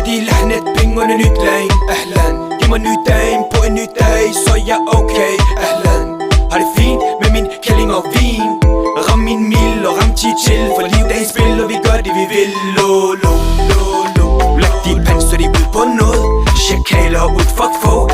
de lahnet penge under nyt lag. Ahlan, giv mig ny dame på en ny dag, så jeg okay. Ahlan, har det fint med min kælling og vin. Ram min mil og ram til, for liv dagens spil, og vi gør det vi vil. Lo, lo, lo, lo. Læg de pants, så de ud på noget. Chakaler ud, fuck få.